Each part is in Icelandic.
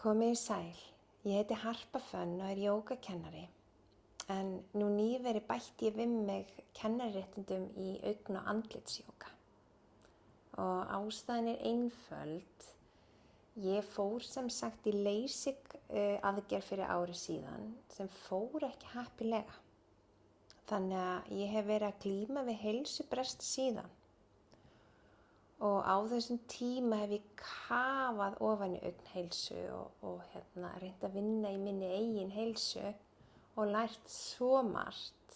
Komið í sæl. Ég heiti Harpa Fönn og jógakennari, en nú nýverið bætti ég við mig kennararéttindum í augn- og andlitsjóga. Og ástæðan einföld. Ég fór sem sagt í LASIK aðgerð fyrir ári síðan sem fór ekki heppilega. Þannig að ég hef verið að glíma við heilsubrest síðan. Og á þessum tíma hef ég kafað ofan í augnheilsu og reynt að vinna í minni eigin heilsu og lært svo margt.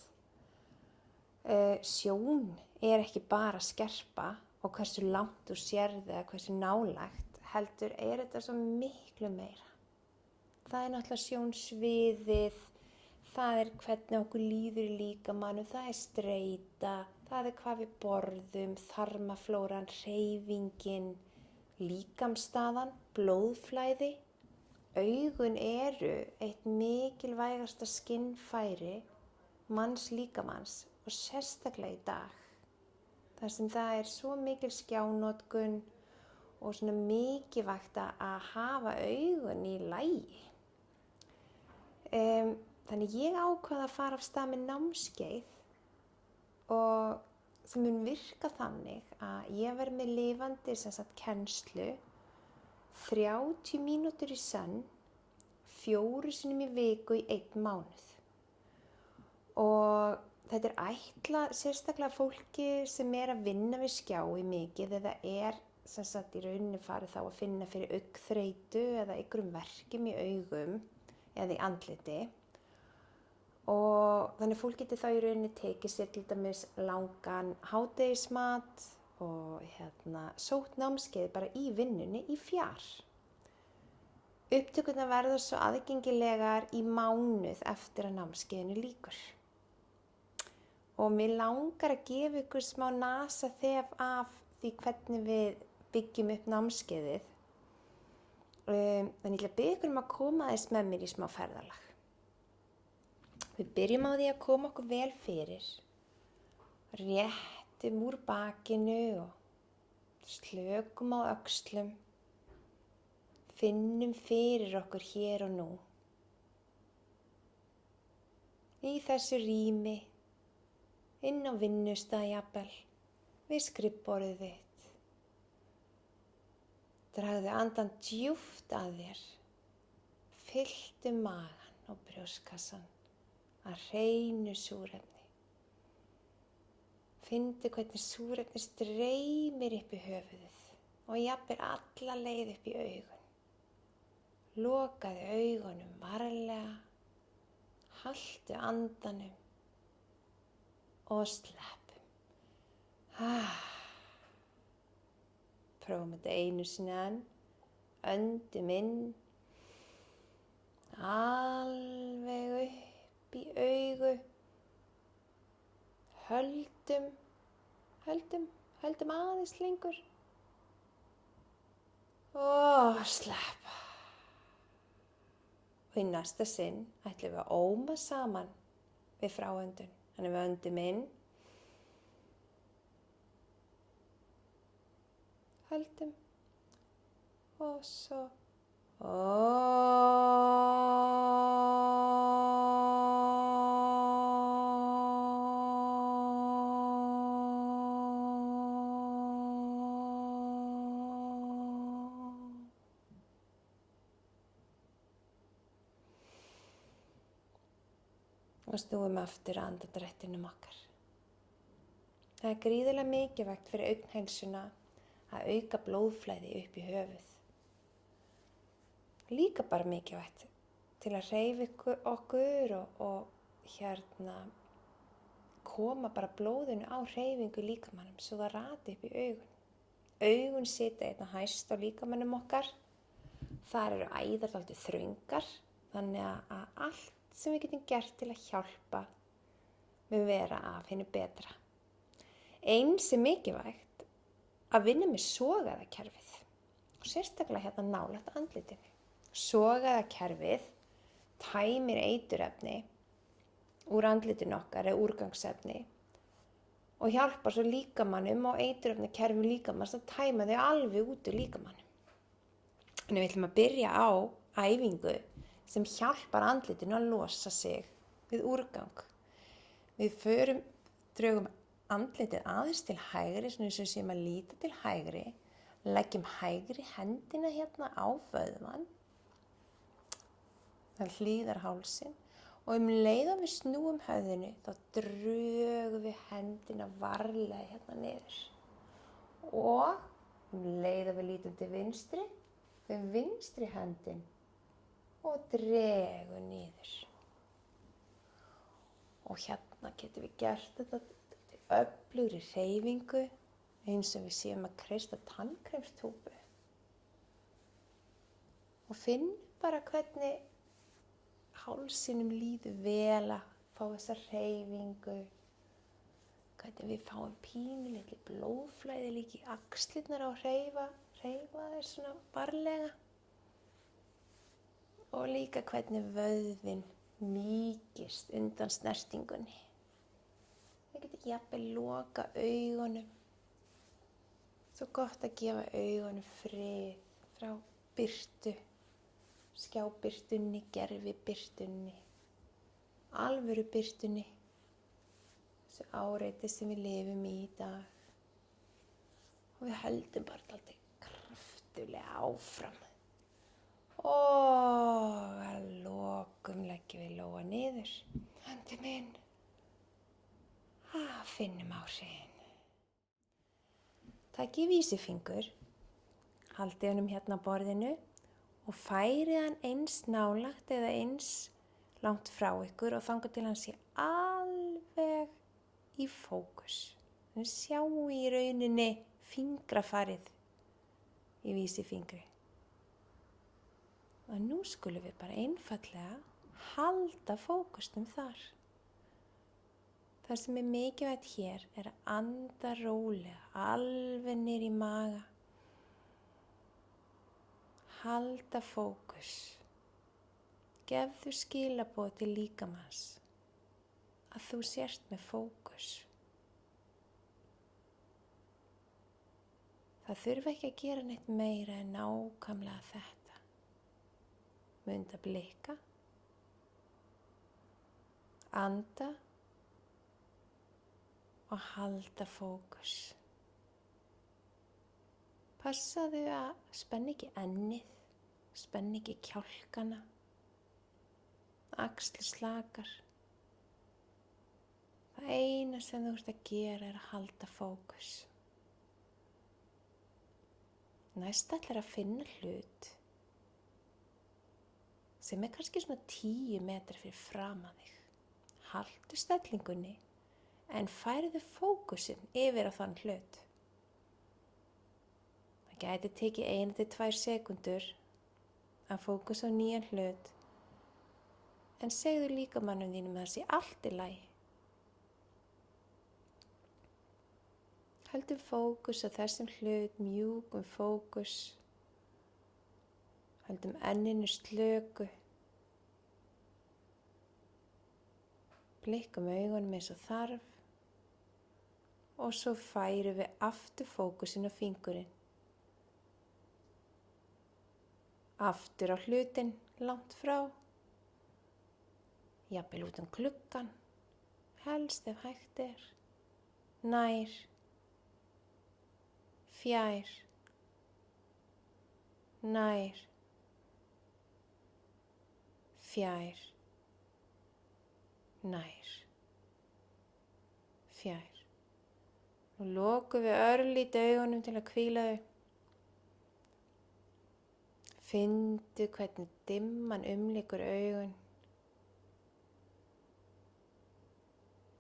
Sjón ekki bara skerpa og hversu langt þú sérð eða hversu nálægt, heldur þetta svo miklu meira. Það náttúrulega sjónsviðið, það hvernig okkur líður í líkamanum, það streita, það hvað við borðum, þarmaflóran, hreyfingin, líkamsstaðan, blóðflæði. Augun eru eitt mikilvægasta skynfæri manns líkamanns og sérstaklega í dag. Þar sem það svo mikil skjánotkun og svona mikilvægt að hafa augun í lagi. Þannig ég ákvað að fara af stað með námskeið og það mun virka þannig að ég verð með lifandi kennslu 30 mínútur í senn, 4 sinnum í viku í 1 mánuð. Og þetta ætlað sérstaklega fólki sem að vinna við skjái mikið eða í rauninni farið þá að finna fyrir augnþreytu eða einhverjum verkjum í augum eða í andliti. Og þannig fólk getur þá í rauninni tekið sér til dæmis langan hádegismat og sótt námskeið bara í vinnunni í fjár. Upptökurnar verða svo aðgengilegar í mánuð eftir að námskeiðinu lýkur. Og mig langar að gefa ykkur smá nasaþef af því hvernig við byggjum upp námskeiðið. Þannig ég ætla að biðja ykkur að koma aðeins með mér í smá ferðalag. Við byrjum á því að koma okkur vel fyrir, réttum úr bakinu og slökum á öxlum, finnum fyrir okkur hér og nú. Í þessu rými, inn á vinnustað jafnvel, við skrifborðið þitt. Dragðu andann djúpt að þér, fylltu magann og brjóstkassann að hreinu súrefni. Finndu hvernig súrefni streymir upp í höfuðið og jafnvel alla leið upp í augun. Lokaðu augunum varlega, haltu andanum og sleppum. Prófum þetta einu sinni enn, öndum inn, alveg upp í augu, höldum aðeins lengur og sleppa. Og í næsta sinn ætlum við að óma saman við fráöndun. Þannig við öndum inn, höldum og svo og snúum aftur að andardrættinum okkar. Það gríðarlega mikilvægt fyrir augnheilsuna að auka blóðflæði upp í höfuð. Líka bara mikilvægt til að hreyfa okkur og koma bara blóðinu á hreyfingu í líkamanum svo það rati upp í augun. Augun sitja einna hæst á líkamanum okkar. Þar eru æðar dálítið þröngar, þannig að allt sem við getum gert til að hjálpa með vera af hinu betra. Eins mikilvægt að vinna með sogaðakerfið og sérstaklega nálægt andlitinu. Sogaðakerfið tæmir eiturefni úr andlitinu okkar eða úrgangsefni og hjálpar svo líkamanum og eiturefnakerfum líkamans að tæma þau alveg út úr líkamanum. En við ætlum að byrja á æfingu sem hjálpar andlitinu að losa sig við úrgang. Við drögum andlitið aðeins til hægri, svona eins og séum að líta til hægri, leggjum hægri hendina hérna á vöðvann, það hlýðar hálsinn og leið og við snúum höfðinu þá drögum við hendina varlega hérna niður og leið og við lítum til vinstri, við vinstri hendin og drögum niður. Og hérna getum við gert þetta til öflugri hreyfingu eins og við séum að kreista tannkremstúpu. Og finnum bara hvernig hálsinum líður vel að fá þessa hreyfingu. Hvernig við fáum pínulitli blóðflæði líka í axlirnar á hreyfa þær svona varlega. Og líka hvernig vöðvinn mýkist undan snertingunni. Við getum jafnvel loka augunum. Svo gott að gefa augunum frið frá birtu, skjábirtunni, gervibirtunni, alvöru birtunni, þessu áreiti sem við lifum í dag. Og við höldum bara dálítið kraftulega áfram. Og að lokum leggjum við lófa niður. Höndum inn. Finnum áhrifin. Takið vísifingur, haldið honum hérna á borðinu og færið hann eins nálægt eða eins langt frá ykkur og þangað til hann sé alveg í fókus. Þannig sjáum við í rauninni fingrafarið í vísifingri. Og nú skulum við bara einfaldlega halda fókusnum þar. Það sem mikilvægt hér að anda rólega, alveg niður í maga. Halda fókus. Gefðu skilaboð til líkamans að þú sért með fókus. Það þurfi ekki að gera neitt meira en nákvæmlega þetta. Munda blikka, anda og halda fókus. Passaðu að spenna ekki ennið, spenna ekki kjálkana, axlir slakar. Það eina sem þú ert að gera að halda fókus. Næst ætlar að finna hlut sem kannski svona 10 metrar fyrir framan þig. Haltu stellingunni en færðu fókusinn yfir á þann hlut. Það gæti tekið 1 til 2 sekúndur að fókusa á nýjan hlut en segðu líkamannum þínum að það sé allt í lagi. Höldum fókus á þessum hlut, mjúkum fókus. Höldum enninu slöku. Blikkum augunum eins og þarf og svo færum við aftur fókusinn á fingurinn. Aftur á hlutinn, langt frá. Jafnvel út gluggann, helst ef hægt er. Nær, fjær, nær, fjær, nær, fjær. Nú lokum við örlítið augunum til að hvíla þau. Finndu hvernig dimman umlykur augun.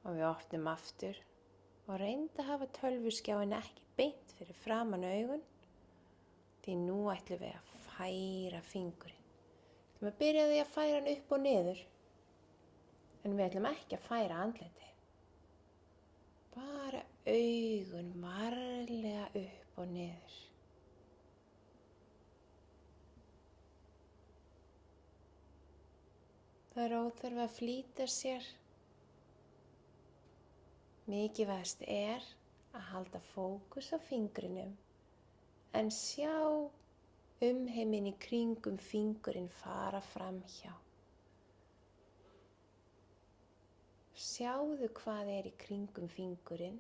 Og við opnum aftur og reyndu að hafa tölvuskjáin ekki beint fyrir framan augun. Því nú ætlum við að færa fingurinn. Við ætlum að byrja því að færa hann upp og niður. En við ætlum ekki að færa andliti. Bara augun varlega upp og niður. Það er óþarfi að flýta sér. Mikilvægast er að halda fókus á fingrinum en sjá umheiminn í kringum fingurinn fara fram hjá. Sjáðu hvað í kringum fingurinn.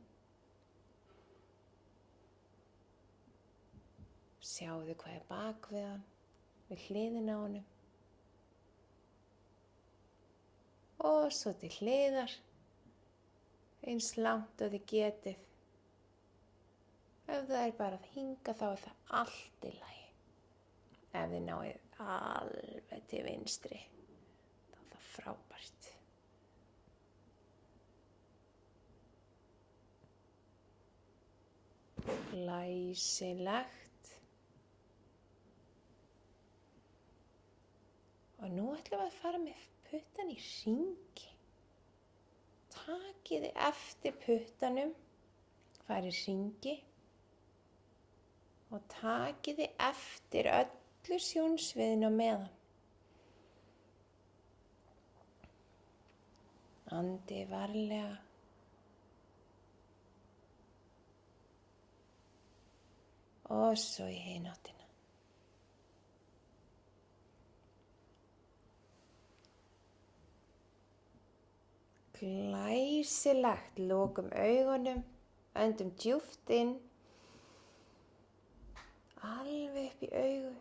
Sjáðu hvað bak við hann, við hliðina á honum. Og svo til hliðar, eins langt og þið getið. Ef það bara að hinga þá það allt í lagi. Ef þið náið alveg til vinstri, þá það frábært. Glæsilegt. Og nú ætlum við að fara með puttan í hringi. Takið eftir puttanum, farið í hringi og takið eftir öllu sjónsviðinu á meðan. Andið varlega. Og svo í hina áttina. Glæsilegt, lokum augunum, öndum djúpt inn, alveg upp í augu,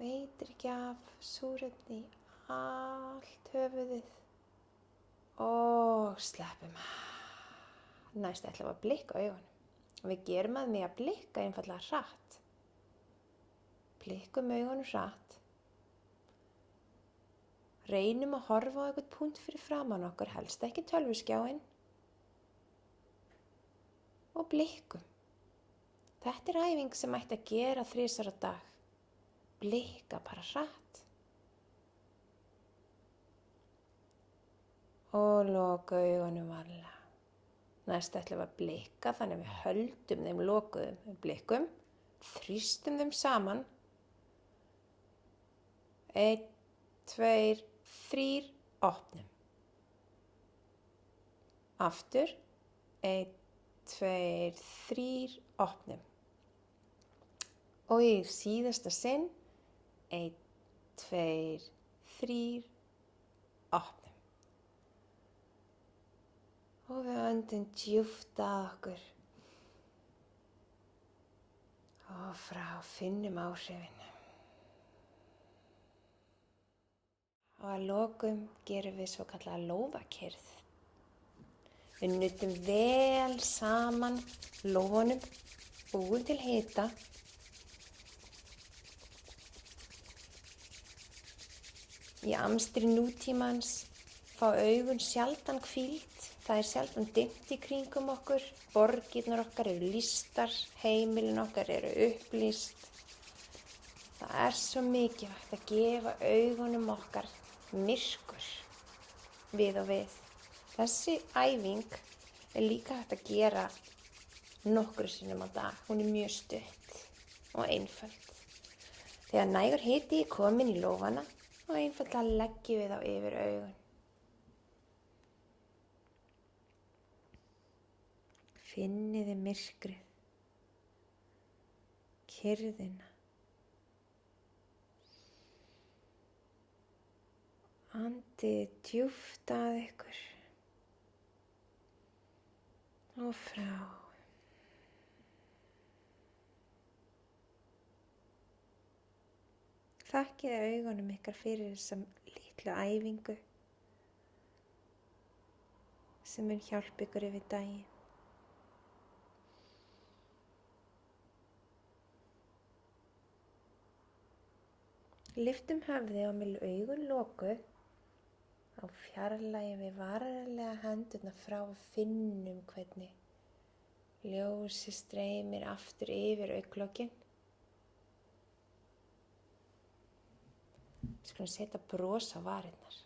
veitir ekki af súrefni í allt höfuðið og sleppum. Næst ætlum við að blikka augunum. Við gerum að mig að blikka einfallega hratt. Blikkum augunum hratt. Reynum að horfa á eitthvað punkt fyrir framan okkur, helst ekki tölvuskjáinn. Og blikkum. Þetta æfing sem ætti að gera 3 á dag. Blikka bara hratt. Og loka augunum varlega. Næst ætlum við að blikka, þannig við höldum þeim lokuðum. Við blikkum, þrýstum þeim saman. 1, 2, 3, opnum. Aftur. 1, 2, 3, opnum. Og í síðasta sinn. 1, 2, 3, opnum. Og við öndum djúpt að okkur. Og frá finnum áhrifin. Og að lokum gerum við svo kallaða lófakyrrð. Við nutum vel saman lófunum, búum til hita. Í amstri nútímans fá augun sjaldan hvíld. Það sjaldan dimmt í kringum okkur. Borgirnar okkar eru lýstar, heimilin okkar eru upplýst. Það svo mikilvægt að gefa augunum okkar myrkur við og við. Þessi æfing líka hægt að gera nokkru sinnum á dag. Hún mjög stutt og einföld. Þegar nægur hiti komin í lófana og einfaldlega leggjum við þá yfir augun. Finniði myrkrið, kyrrðina. Andið djúpt að ykkur og frá. Þakkið augunum ykkar fyrir þessa litlu æfingu sem mun hjálpa ykkur yfir daginn. Lyftum höfði og með augun lokuð, þá fjarlægjum við varlega hendurnar frá og finnum hvernig ljósið streymir aftur yfir augnlokin. Við skulum setja bros á varirnar.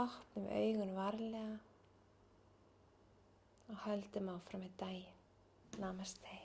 Opnum augun varlega og höldum áfram með daginn. Namaste.